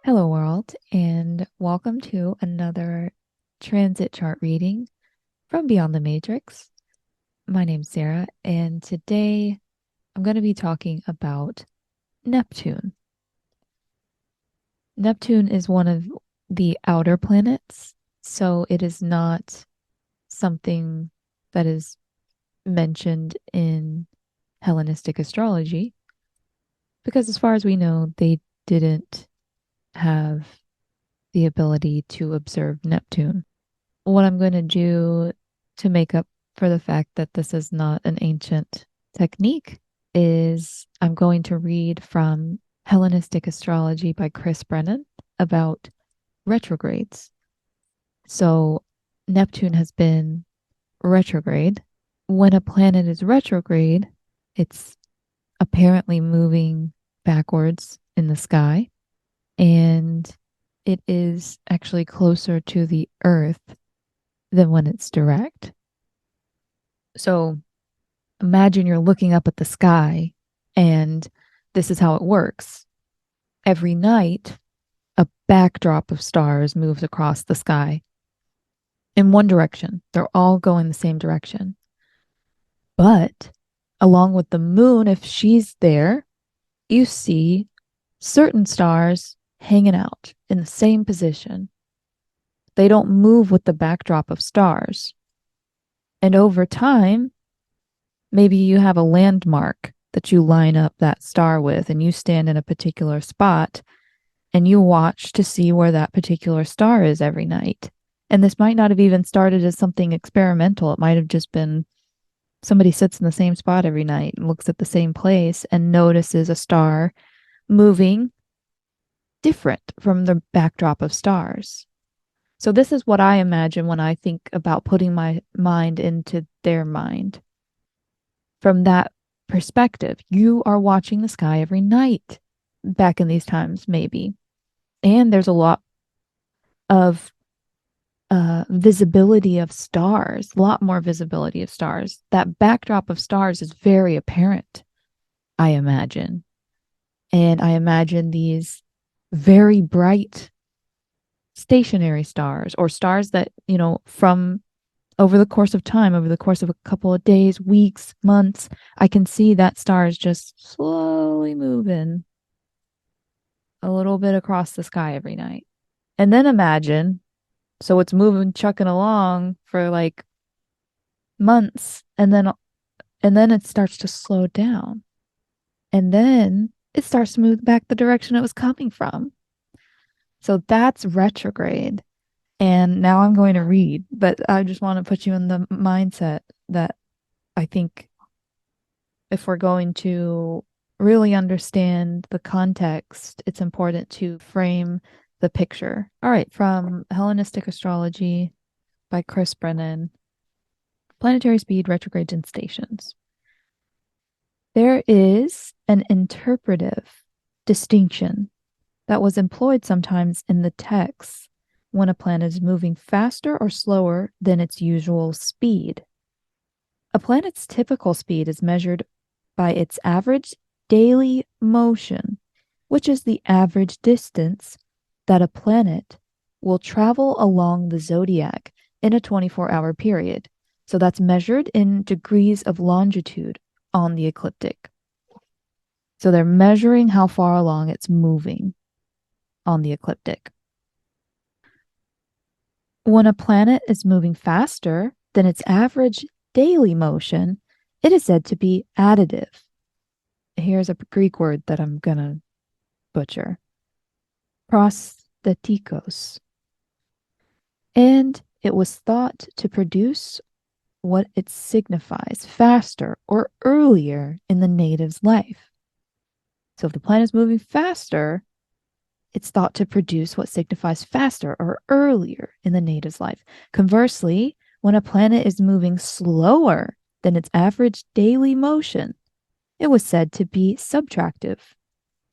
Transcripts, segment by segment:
Hello, world, and welcome to another transit chart reading from Beyond the Matrix. My name's Sarah, and today I'm going to be talking about Neptune. Neptune is one of the outer planets, so it is not something that is mentioned in Hellenistic astrology, because as far as we know, they didn't have the ability to observe Neptune. What I'm going to do to make up for the fact that this is not an ancient technique is I'm going to read from Hellenistic Astrology by Chris Brennan about retrogrades. So Neptune has been retrograde. When a planet is retrograde, it's apparently moving backwards in the sky, and it is actually closer to the Earth than when it's direct. So imagine you're looking up at the sky, and this is how it works. Every night, a backdrop of stars moves across the sky in one direction. They're all going the same direction. But along with the moon, if she's there, you see certain stars hanging out in the same position. They don't move with the backdrop of stars. And over time, maybe you have a landmark that you line up that star with, and you stand in a particular spot and you watch to see where that particular star is every night. And this might not have even started as something experimental. It might have just been somebody sits in the same spot every night and looks at the same place and notices a star moving different from the backdrop of stars. So this is what I imagine when I think about putting my mind into their mind. From that perspective, you are watching the sky every night back in these times, maybe. And there's a lot of visibility of stars, a lot more visibility of stars. That backdrop of stars is very apparent, I imagine. And I imagine these very bright stationary stars, or stars that, from over the course of time, over the course of a couple of days, weeks, months, I can see that star is just slowly moving a little bit across the sky every night. And then imagine, so it's moving, chucking along for like months, and then it starts to slow down. And then it starts to move back the direction it was coming from. So that's retrograde. And now I'm going to read, but I just want to put you in the mindset that I think if we're going to really understand the context, it's important to frame the picture. All right, from Hellenistic Astrology by Chris Brennan, Planetary Speed, Retrogrades, and Stations. There is an interpretive distinction that was employed sometimes in the text when a planet is moving faster or slower than its usual speed. A planet's typical speed is measured by its average daily motion, which is the average distance that a planet will travel along the zodiac in a 24-hour period. So that's measured in degrees of longitude on the ecliptic. So they're measuring how far along it's moving on the ecliptic. When a planet is moving faster than its average daily motion, it is said to be additive. Here's a Greek word that I'm going to butcher, prosthetikos. And it was thought to produce what it signifies faster or earlier in the native's life. So if the planet is moving faster, it's thought to produce what signifies faster or earlier in the native's life. Conversely, when a planet is moving slower than its average daily motion, it was said to be subtractive.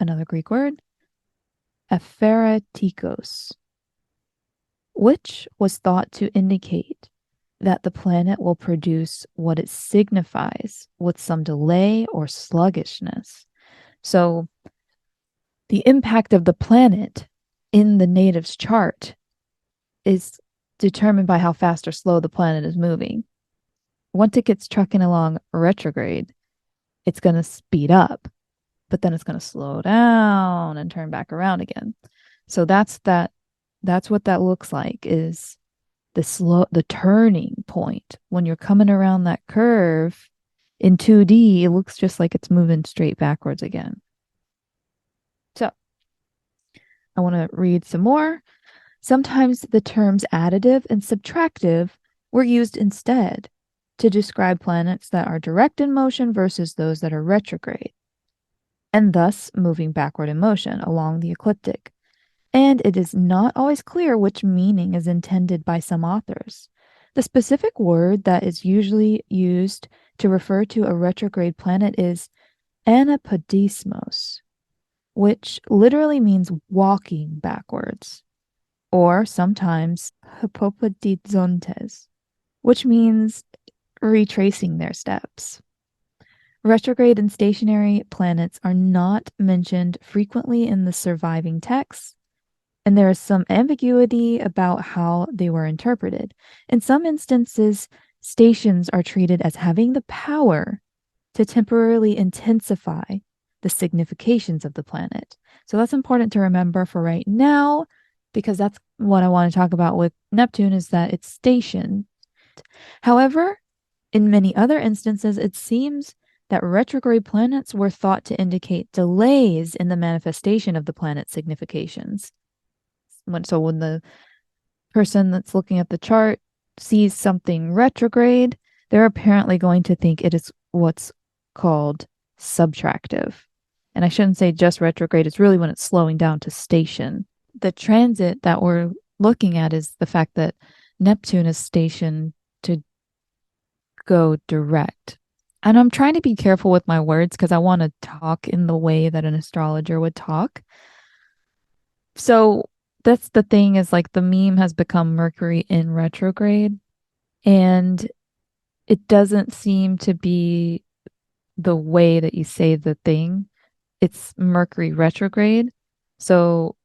Another Greek word, apheretikos, which was thought to indicate that the planet will produce what it signifies with some delay or sluggishness. So the impact of the planet in the native's chart is determined by how fast or slow the planet is moving. Once it gets trucking along retrograde, it's going to speed up, but then it's going to slow down and turn back around again. So that's what that looks like, is the turning point. When you're coming around that curve in 2D, it looks just like it's moving straight backwards again. So I want to read some more. Sometimes the terms additive and subtractive were used instead to describe planets that are direct in motion versus those that are retrograde, and thus moving backward in motion along the ecliptic. And it is not always clear which meaning is intended by some authors. The specific word that is usually used to refer to a retrograde planet is anapodismos, which literally means walking backwards, or sometimes hypopodizontes, which means retracing their steps. Retrograde and stationary planets are not mentioned frequently in the surviving texts, and there is some ambiguity about how they were interpreted. In some instances, stations are treated as having the power to temporarily intensify the significations of the planet. So that's important to remember for right now, because that's what I want to talk about with Neptune, is that it's stationed. However, in many other instances, it seems that retrograde planets were thought to indicate delays in the manifestation of the planet's significations. So when the person that's looking at the chart sees something retrograde, they're apparently going to think it is what's called subtractive. And I shouldn't say just retrograde, it's really when it's slowing down to station. The transit that we're looking at is the fact that Neptune is stationed to go direct. And I'm trying to be careful with my words because I want to talk in the way that an astrologer would talk. So that's the thing, is like the meme has become Mercury in retrograde, and it doesn't seem to be the way that you say the thing. It's Mercury retrograde. So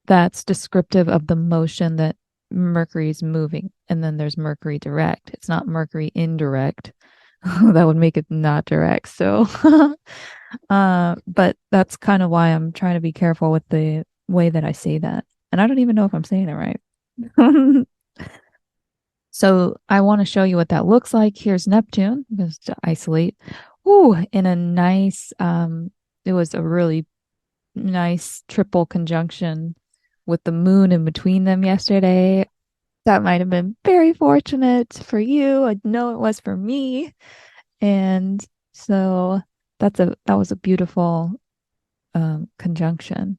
that's descriptive of the motion that Mercury is moving. And then there's Mercury direct. It's not Mercury indirect. That would make it not direct. So, but that's kind of why I'm trying to be careful with the way that I say that. And I don't even know if I'm saying it right. So I want to show you what that looks like. Here's Neptune, just to isolate. Ooh, in a nice, it was a really nice triple conjunction with the moon in between them yesterday. That might have been very fortunate for you. I know it was for me. And so that was a beautiful conjunction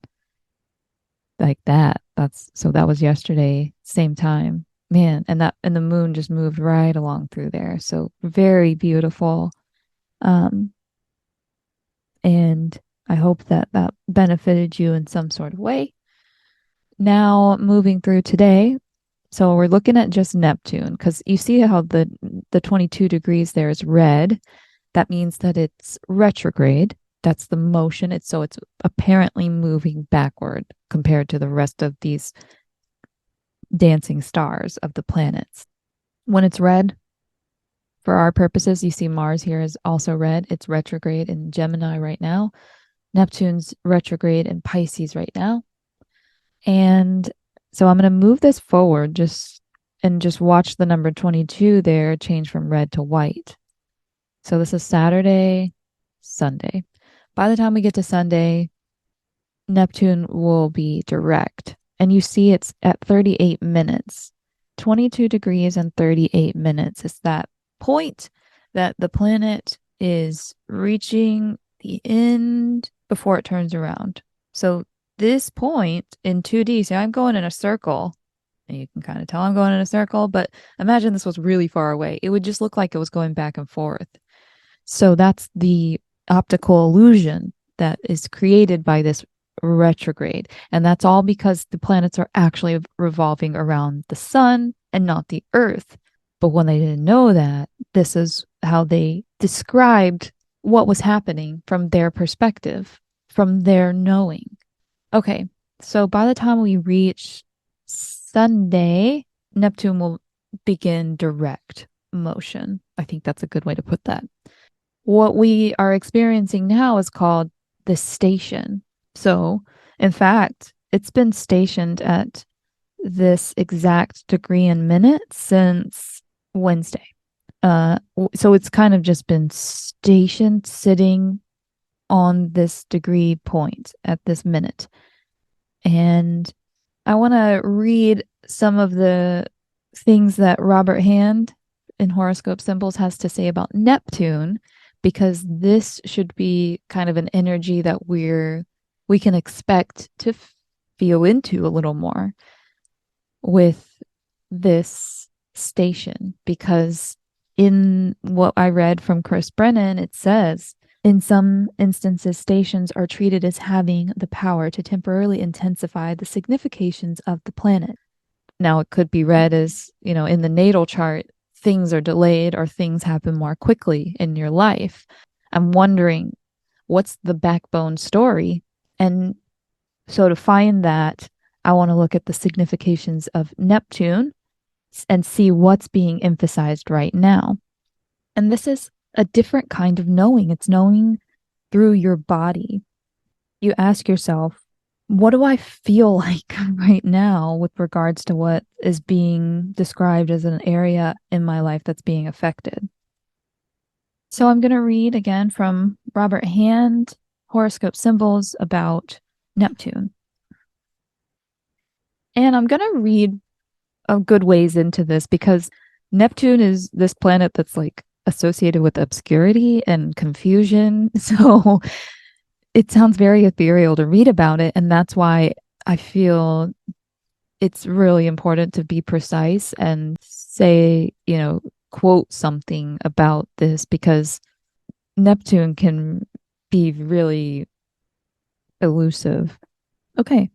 like that. That was yesterday, same time. Man, and the moon just moved right along through there. So very beautiful. And I hope that benefited you in some sort of way. Now moving through today, so we're looking at just Neptune, because you see how the 22 degrees there is red. That means that it's retrograde. That's the motion. It's apparently moving backward compared to the rest of these dancing stars of the planets. When it's red, for our purposes, you see Mars here is also red. It's retrograde in Gemini right now. Neptune's retrograde in Pisces right now. And so I'm going to move this forward just watch the number 22 there change from red to white. So this is Saturday, Sunday. By the time we get to Sunday, Neptune will be direct. And you see it's at 38 minutes. 22 degrees and 38 minutes is that point that the planet is reaching the end before it turns around. So this point in 2D, so I'm going in a circle, and you can kind of tell I'm going in a circle, but imagine this was really far away. It would just look like it was going back and forth. So that's the optical illusion that is created by this retrograde. And that's all because the planets are actually revolving around the sun and not the earth. But when they didn't know that, this is how they described what was happening from their perspective, from their knowing. Okay, so by the time we reach Sunday, Neptune will begin direct motion. I think that's a good way to put that. What we are experiencing now is called the station. So, in fact, it's been stationed at this exact degree and minute since Wednesday. So it's kind of just been stationed, sitting on this degree point at this minute. And I want to read some of the things that Robert Hand in Horoscope Symbols has to say about Neptune, because this should be kind of an energy that we can expect to feel into a little more with this station. Because in what I read from Chris Brennan, it says, in some instances, stations are treated as having the power to temporarily intensify the significations of the planet. Now, it could be read as, in the natal chart, things are delayed or things happen more quickly in your life. I'm wondering, what's the backbone story? And so to find that, I want to look at the significations of Neptune and see what's being emphasized right now. And this is a different kind of knowing. It's knowing through your body. You ask yourself, what do I feel like right now with regards to what is being described as an area in my life that's being affected? So I'm going to read again from Robert Hand, Horoscope Symbols, about Neptune. And I'm going to read a good ways into this because Neptune is this planet that's like associated with obscurity and confusion. So it sounds very ethereal to read about it. And that's why I feel it's really important to be precise and say, quote something about this, because Neptune can be really elusive. Okay.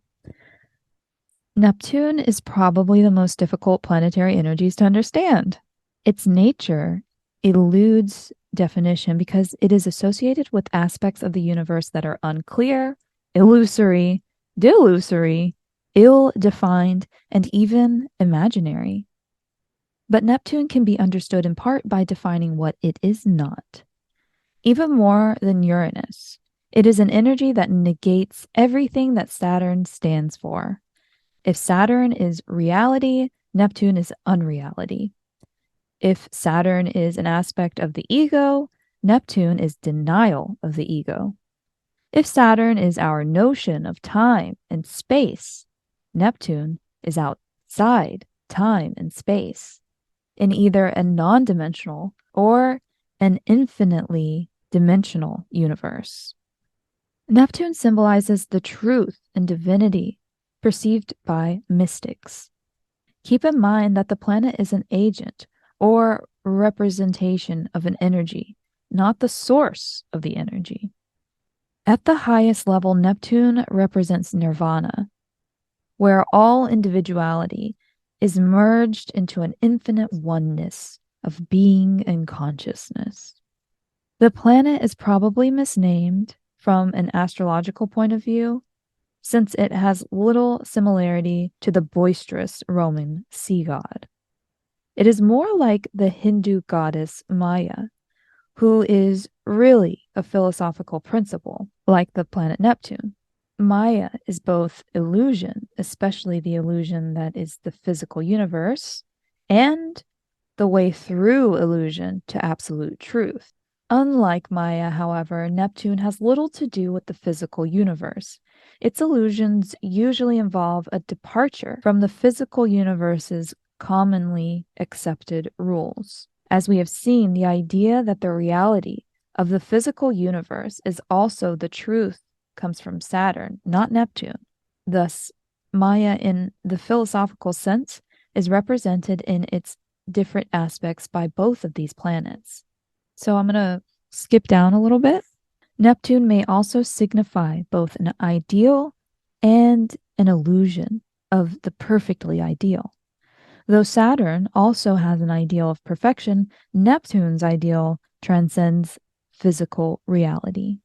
Neptune is probably the most difficult planetary energies to understand. Its nature eludes definition because it is associated with aspects of the universe that are unclear, illusory, delusory, ill-defined, and even imaginary. But Neptune can be understood in part by defining what it is not. Even more than Uranus, it is an energy that negates everything that Saturn stands for. If Saturn is reality, Neptune is unreality. If Saturn is an aspect of the ego, Neptune is denial of the ego. If Saturn is our notion of time and space, Neptune is outside time and space, in either a non-dimensional or an infinitely dimensional universe. Neptune symbolizes the truth and divinity perceived by mystics. Keep in mind that the planet is an agent or representation of an energy, not the source of the energy. At the highest level, Neptune represents nirvana, where all individuality is merged into an infinite oneness of being and consciousness. The planet is probably misnamed from an astrological point of view, since it has little similarity to the boisterous Roman sea god. It is more like the Hindu goddess Maya, who is really a philosophical principle, like the planet Neptune. Maya is both illusion, especially the illusion that is the physical universe, and the way through illusion to absolute truth. Unlike Maya, however, Neptune has little to do with the physical universe. its illusions usually involve a departure from the physical universe's commonly accepted rules. As we have seen, the idea that the reality of the physical universe is also the truth comes from Saturn, not Neptune. Thus, Maya, in the philosophical sense, is represented in its different aspects by both of these planets. So I'm going to skip down a little bit. Neptune may also signify both an ideal and an illusion of the perfectly ideal. Though Saturn also has an ideal of perfection, Neptune's ideal transcends physical reality.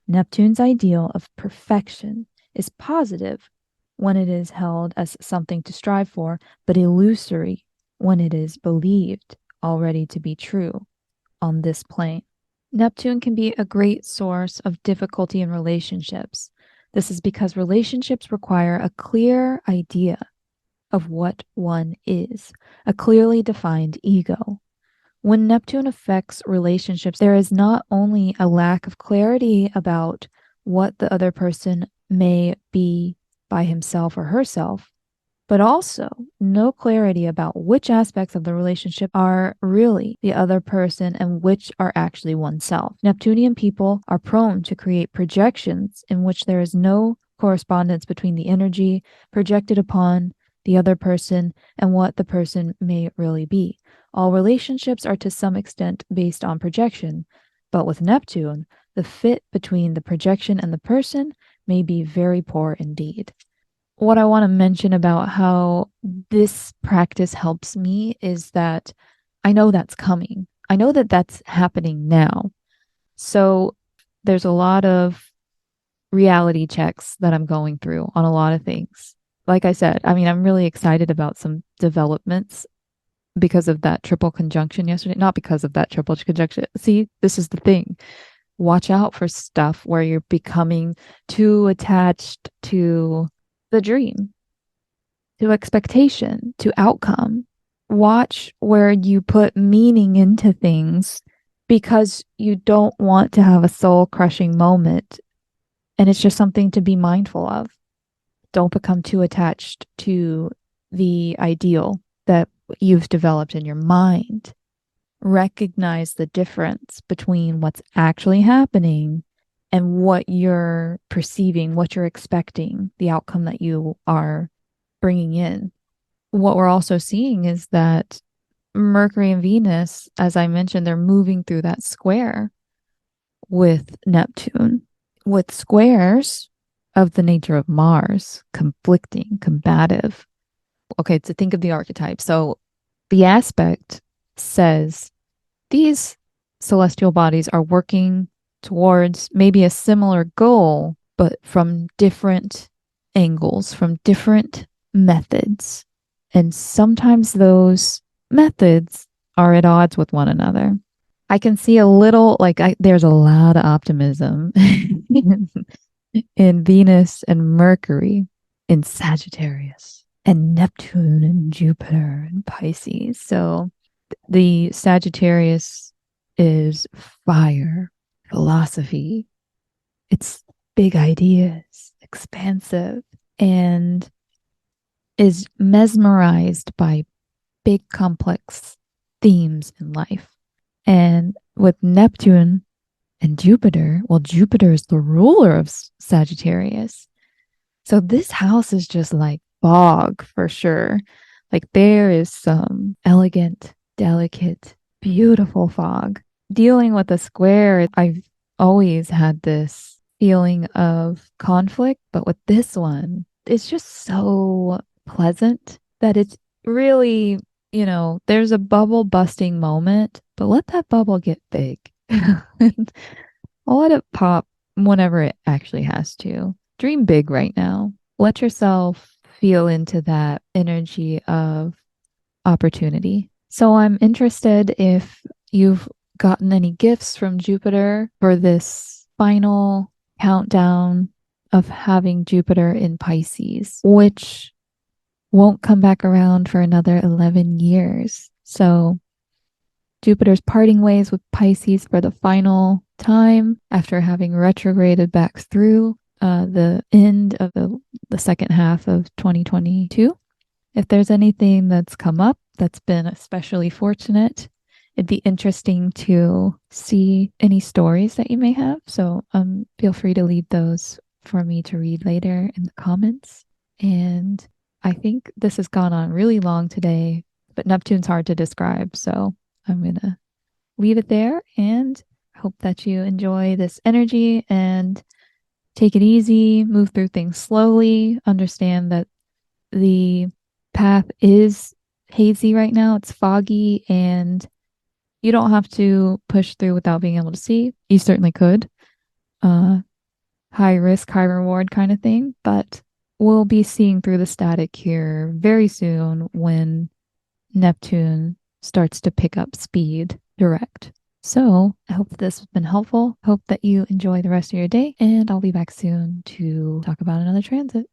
Neptune's ideal of perfection is positive when it is held as something to strive for, but illusory when it is believed already to be true on this plane. Neptune can be a great source of difficulty in relationships. This is because relationships require a clear idea of what one is, a clearly defined ego. When Neptune affects relationships, there is not only a lack of clarity about what the other person may be by himself or herself, but also no clarity about which aspects of the relationship are really the other person and which are actually oneself. Neptunian people are prone to create projections in which there is no correspondence between the energy projected upon the other person and what the person may really be. All relationships are to some extent based on projection, but with Neptune, the fit between the projection and the person may be very poor indeed. What I want to mention about how this practice helps me is that I know that's coming. I know that that's happening now. So there's a lot of reality checks that I'm going through on a lot of things. Like I said, I mean, I'm really excited about some developments because of that triple conjunction yesterday. Not because of that triple conjunction. See, this is the thing. Watch out for stuff where you're becoming too attached to the dream, to expectation, to outcome. Watch where you put meaning into things because you don't want to have a soul crushing moment. And it's just something to be mindful of. Don't become too attached to the ideal that you've developed in your mind. Recognize the difference between what's actually happening and what you're perceiving, what you're expecting, the outcome that you are bringing in. What we're also seeing is that Mercury and Venus, as I mentioned, they're moving through that square with Neptune, with squares of the nature of Mars, conflicting, combative. Okay, to think of the archetype. So the aspect says these celestial bodies are working towards maybe a similar goal, but from different angles, from different methods. And sometimes those methods are at odds with one another. I can see a little, there's a lot of optimism in Venus and Mercury in Sagittarius and Neptune and Jupiter and Pisces. So the Sagittarius is fire, philosophy. It's big ideas, expansive, and is mesmerized by big complex themes in life. And with Neptune and Jupiter, well, Jupiter is the ruler of Sagittarius. So this house is just like fog for sure. Like there is some elegant, delicate, beautiful fog. Dealing with a square, I've always had this feeling of conflict, but with this one, it's just so pleasant that it's really, there's a bubble busting moment, but let that bubble get big. I'll let it pop whenever it actually has to. Dream big right now. Let yourself feel into that energy of opportunity. So I'm interested if you've gotten any gifts from Jupiter for this final countdown of having Jupiter in Pisces, which won't come back around for another 11 years. So Jupiter's parting ways with Pisces for the final time after having retrograded back through. the end of the second half of 2022. If there's anything that's come up that's been especially fortunate, it'd be interesting to see any stories that you may have. So feel free to leave those for me to read later in the comments. And I think this has gone on really long today, but Neptune's hard to describe. So I'm going to leave it there and hope that you enjoy this energy and take it easy, move through things slowly, understand that the path is hazy right now. It's foggy and you don't have to push through without being able to see. You certainly could. High risk, high reward kind of thing, but we'll be seeing through the static here very soon when Neptune starts to pick up speed direct. So I hope this has been helpful. Hope that you enjoy the rest of your day, and I'll be back soon to talk about another transit.